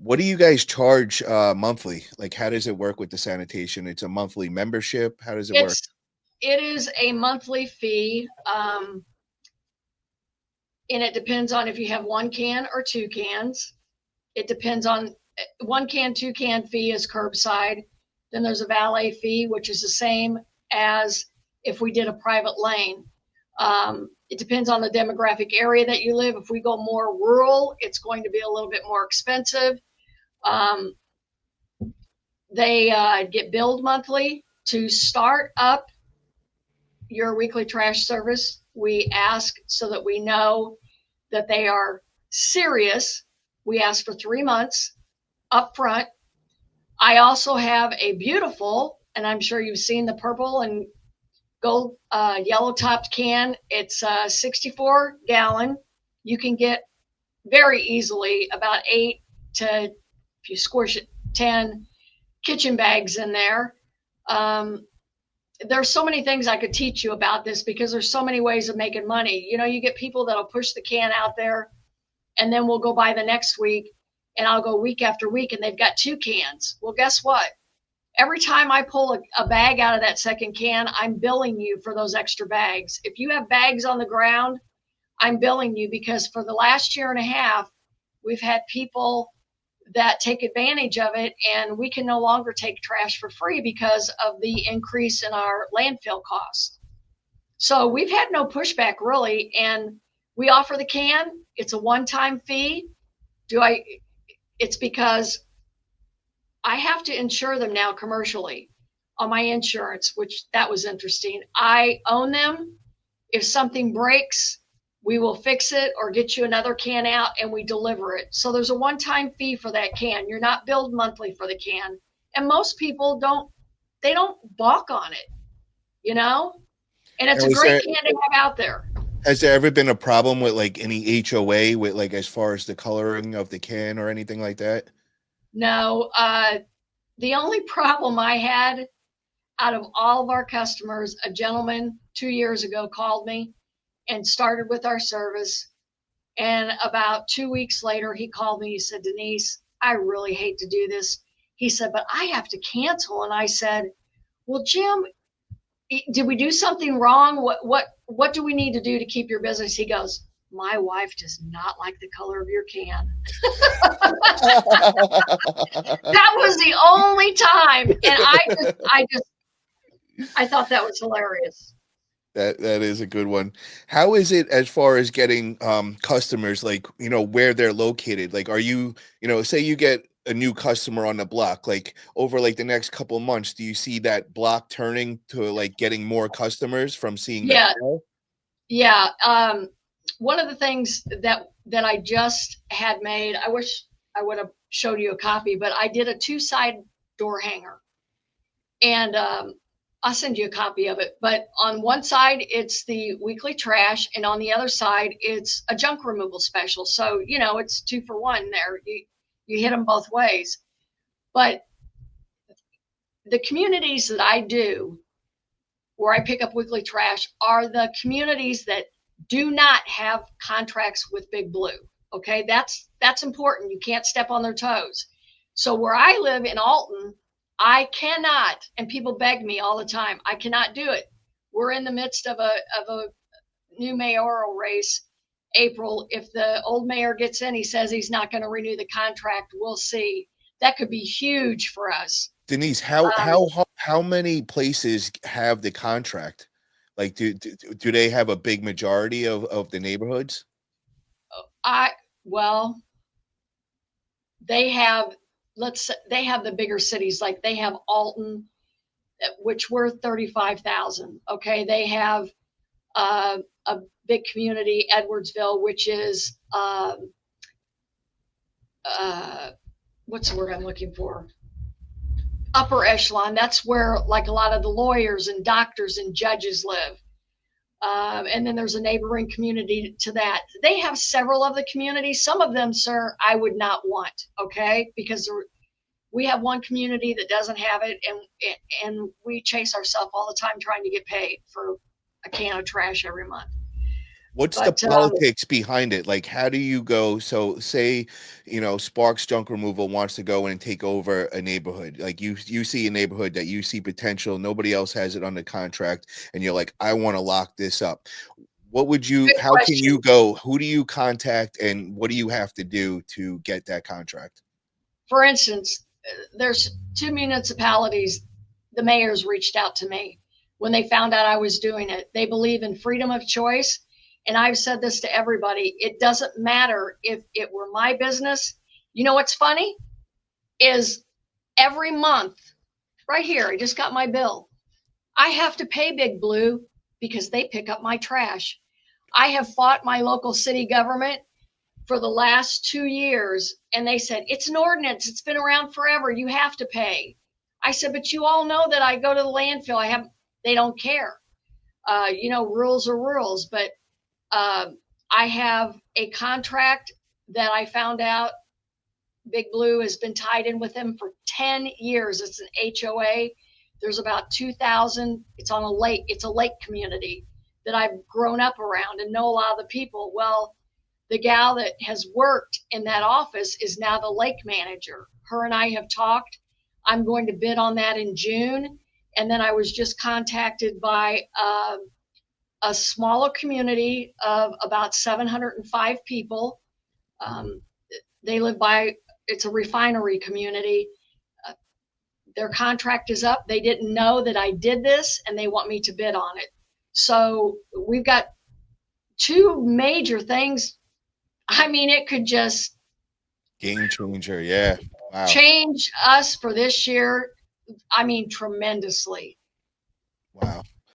What do you guys charge monthly? Like, how does it work with the sanitation? It's a monthly membership. How does it work? It's it is a monthly fee, and it depends on if you have one can or two cans. It depends on one can, two can fee is curbside. Then there's a valet fee, which is the same as if we did a private lane. It depends on the demographic area that you live. If we go more rural, it's going to be a little bit more expensive. Um, they get billed monthly. To start up your weekly trash service, we ask so that we know that they are serious. We ask for 3 months up front. I also have a beautiful, and I'm sure you've seen the purple and gold yellow topped can. It's a 64 gallon. You can get very easily about 8 to, if you squish it, 10 kitchen bags in there. There's so many things I could teach you about this because there's so many ways of making money. You know, you get people that'll push the can out there and then we'll go by the next week and I'll go week after week and they've got 2 cans. Well, guess what? Every time I pull a bag out of that second can, I'm billing you for those extra bags. If you have bags on the ground, I'm billing you because for the last year and a half, we've had people that take advantage of it, and we can no longer take trash for free because of the increase in our landfill costs. So we've had no pushback really, and we offer the can. It's a one-time fee. It's because I have to insure them now commercially on my insurance, which that was interesting. I own them. If something breaks, we will fix it or get you another can out and we deliver it. So there's a one-time fee for that can. You're not billed monthly for the can. And most people don't balk on it, you know? And it's Now, a great can to have out there. has there ever been a problem with like any HOA with like as far as the coloring of the can or anything like that? No, the only problem I had out of all of our customers, a gentleman 2 years ago called me and started with our service. And about 2 weeks later, he called me. He said, Denise, I really hate to do this. He said, but I have to cancel. And I said, well, Jim, did we do something wrong? What do we need to do to keep your business? He goes, my wife does not like the color of your can. That was the only time. And I thought that was hilarious. That is a good one. How is it as far as getting customers, like, where they're located? Like, are you, say you get a new customer on the block, like over like the next couple of months, do you see that block turning to like getting more customers from seeing that? Yeah. Yeah. One of the things that I just had made, I wish I would have showed you a copy, but I did a 2-side door hanger. And I'll send you a copy of it. But on one side, it's the weekly trash, and on the other side, it's a junk removal special. So, it's 2 for 1 there. You hit them both ways. But the communities that I do, where I pick up weekly trash, are the communities that do not have contracts with Big Blue. Okay, that's important. You can't step on their toes. So where I live in Alton, I cannot, and people beg me all the time, I cannot do it. We're in the midst of a new mayoral race, April. If the old mayor gets in, he says he's not going to renew the contract. We'll see. That could be huge for us. Denise, how many places have the contract? Like, do they have a big majority of the neighborhoods? Well, they have, they have the bigger cities, like they have Alton, which we're 35,000. Okay. They have a big community, Edwardsville, which is, what's the word I'm looking for? Upper echelon. That's where like a lot of the lawyers and doctors and judges live. And then there's a neighboring community to that. They have several of the communities. Some of them, sir, I would not want, okay? Because we have one community that doesn't have it, and we chase ourselves all the time trying to get paid for a can of trash every month. What's the But politics behind it? Like, how do you go? So, say, Sparks Junk Removal wants to go in and take over a neighborhood. Like, you see a neighborhood that you see potential, nobody else has it under contract, and you're like, I want to lock this up. What would you? good How can question. you go? Who do you contact, and what do you have to do to get that contract? For instance, there's two municipalities. The mayors reached out to me when they found out I was doing it. They believe in freedom of choice. And I've said this to everybody. It doesn't matter if it were my business. You know what's funny is every month, right here, I just got my bill. I have to pay Big Blue because they pick up my trash. I have fought my local city government for the last 2 years, and they said, it's an ordinance. It's been around forever. You have to pay. I said, but you all know that I go to the landfill. They don't care. Rules are rules, but I have a contract that I found out Big Blue has been tied in with them for 10 years. It's an HOA. There's about 2,000. It's on a lake. It's a lake community that I've grown up around and know a lot of the people. Well, the gal that has worked in that office is now the lake manager. Her and I have talked. I'm going to bid on that in June. And then I was just contacted by a smaller community of about 705 people. They live by, it's a refinery community. Their contract is up. They didn't know that I did this, and they want me to bid on it. So we've got two major things. I mean, it could just Game changer. Yeah. Wow. change us for this year. I mean, tremendously. Wow.